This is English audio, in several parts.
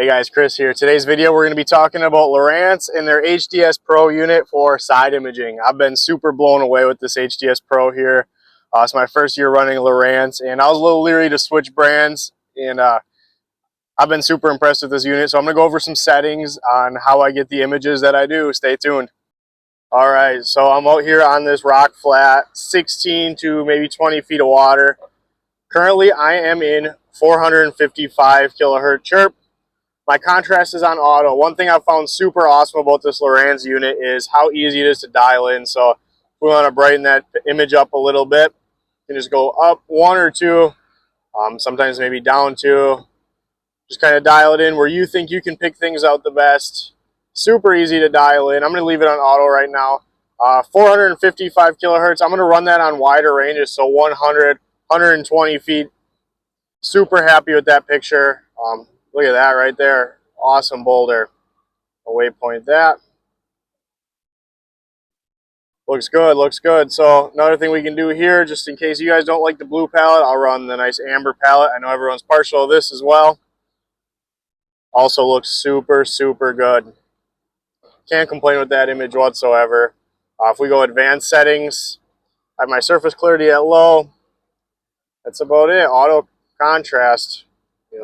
Hey guys, Chris here. Today's video we're going to be talking about Lowrance and their HDS Pro unit for side imaging. I've been super blown away with this HDS Pro here. It's my first year running Lowrance, and I was a little leery to switch brands, and I've been super impressed with this unit. So I'm going to go over some settings on how I get the images that I do. Stay tuned. All right, so I'm out here on this rock flat, 16 to maybe 20 feet of water. Currently, I am in 455 kilohertz chirp. My contrast is on auto. One thing I've found super awesome about this Lowrance unit is how easy it is to dial in. So if we want to brighten that image up a little bit, you can just go up one or two, sometimes maybe down two. Just kind of dial it in where you think you can pick things out the best. Super easy to dial in. I'm going to leave it on auto right now. 455 kilohertz. I'm going to run that on wider ranges, so 100, 120 feet. Super happy with that picture. Look at that right there. Awesome boulder. I'll waypoint that. Looks good, looks good. So another thing we can do here, just in case you guys don't like the blue palette, I'll run the nice amber palette. I know everyone's partial to this as well. Also looks super, super good. Can't complain with that image whatsoever. If we go advanced settings, I have my surface clarity at low. That's about it. Auto contrast.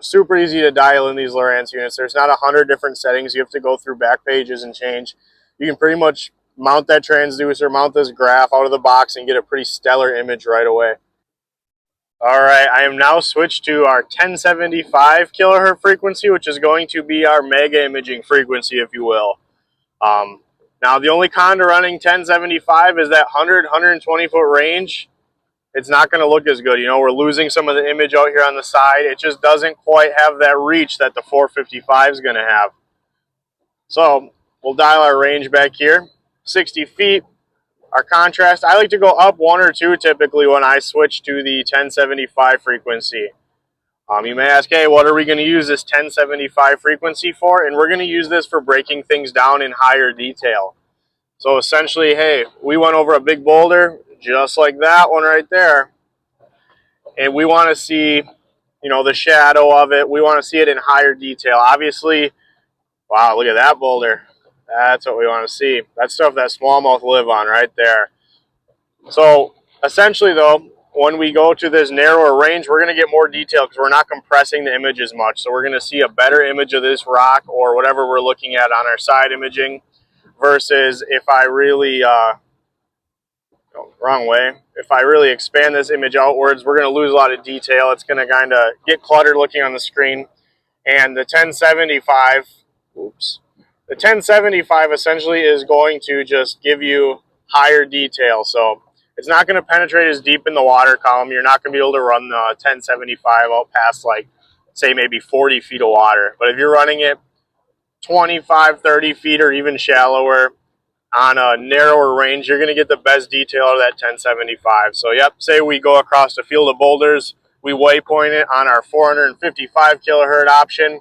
Super easy to dial in these Lowrance units. There's not 100 different settings you have to go through back pages and change. You can pretty much mount that transducer, mount this graph out of the box, and get a pretty stellar image right away. All right, I am now switched to our 1075 kilohertz frequency, which is going to be our mega imaging frequency, if you will. Now, the only con to running 1075 is that 100, 120 foot range. It's not going to look as good. We're losing some of the image out here on the side. It just doesn't quite have that reach that the 455 is going to have. So we'll dial our range back here, 60 feet. Our contrast, I like to go up one or two typically when I switch to the 1075 frequency. You may ask, hey, what are we going to use this 1075 frequency for? And we're going to use this for breaking things down in higher detail. So essentially, hey, we went over a big boulder, just like that one right there, and we want to see, the shadow of it. We want to see it in higher detail. Obviously, wow, look at that boulder. That's what we want to see. That's stuff that smallmouth live on right there. So essentially, though, when we go to this narrower range, we're going to get more detail because we're not compressing the image as much. So we're going to see a better image of this rock or whatever we're looking at on our side imaging versus if I really wrong way. If I really expand this image outwards, we're going to lose a lot of detail. It's going to kind of get cluttered looking on the screen. And the 1075, the 1075 essentially is going to just give you higher detail. So it's not going to penetrate as deep in the water column. You're not going to be able to run the 1075 out past, like, say maybe 40 feet of water. But if you're running it 25, 30 feet or even shallower, on a narrower range, you're going to get the best detail of that 1075. So yep, say we go across a field of boulders, we waypoint it on our 455 kilohertz option.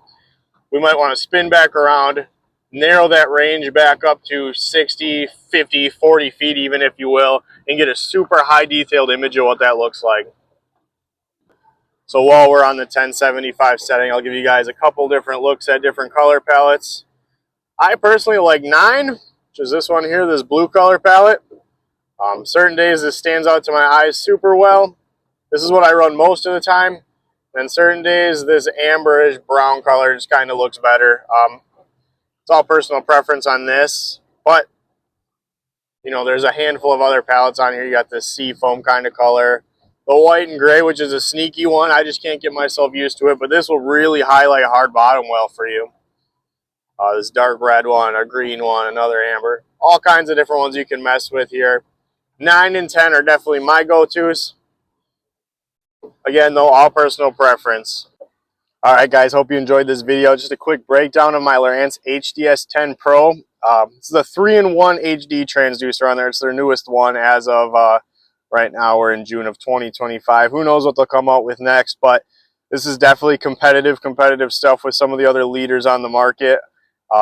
We might want to spin back around, narrow that range back up to 60, 50, 40 feet even, if you will, and get a super high detailed image of what that looks like. So while we're on the 1075 setting, I'll give you guys a couple different looks at different color palettes. I personally like 9, which is this one here, this blue color palette. Certain days this stands out to my eyes super well. This is what I run most of the time. And certain days this amberish brown color just kind of looks better. It's all personal preference on this. But, there's a handful of other palettes on here. You got this sea foam kind of color. The white and gray, which is a sneaky one. I just can't get myself used to it. But this will really highlight hard bottom well for you. This dark red one, a green one, another amber. All kinds of different ones you can mess with here. 9 and 10 are definitely my go-tos. Again, though, all personal preference. All right, guys, hope you enjoyed this video. Just a quick breakdown of my Lowrance HDS 10 Pro. This is a 3-in-1 HD transducer on there. It's their newest one as of right now. We're in June of 2025. Who knows what they'll come out with next, but this is definitely competitive stuff with some of the other leaders on the market.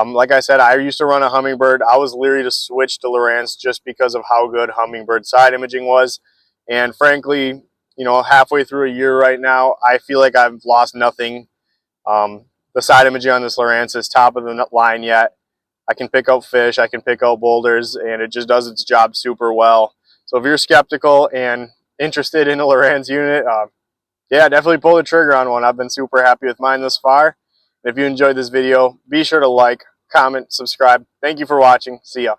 Like I said, I used to run a Humminbird. I was leery to switch to Lowrance just because of how good Humminbird side imaging was. And frankly, halfway through a year right now, I feel like I've lost nothing. the side imaging on this Lowrance is top of the line yet. I can pick out fish, I can pick out boulders, and it just does its job super well. So if you're skeptical and interested in a Lowrance unit, yeah, definitely pull the trigger on one. I've been super happy with mine thus far. If you enjoyed this video, be sure to like, comment, subscribe. Thank you for watching. See ya.